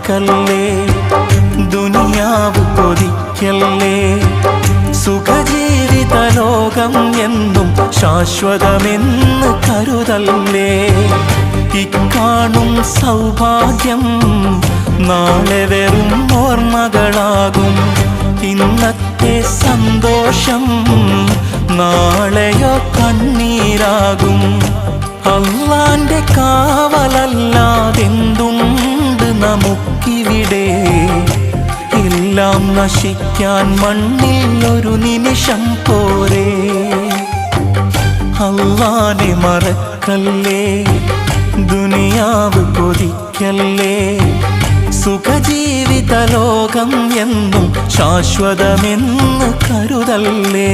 മറക്കല്ലേ, ദുനിയാവ് കൊതിക്കല്ലേ. സുഖജീവിത ലോകം എന്നും ശാശ്വതമെന്ന് കരുതല്ലേ. ഇക്കാണും സൗഭാഗ്യം നാളെ വെറും ഓർമ്മകളാകും. ഇന്നത്തെ സന്തോഷം നാളെയോ കണ്ണീരാകും. അല്ലാന്റെ കാവലല്ലാതെന്തുണ്ട് നമുക്കിവിടെ? എല്ലാം നശിക്കാൻ മണ്ണിൽ ഒരു നിമിഷം പോരെ. അല്ലാനെ മറക്കല്ലേ, ദുനിയാവ് കൊതിക്കല്ലേ. സുഖജീവിത ലോകം എന്നും ശാശ്വതമെന്ന് കരുതല്ലേ.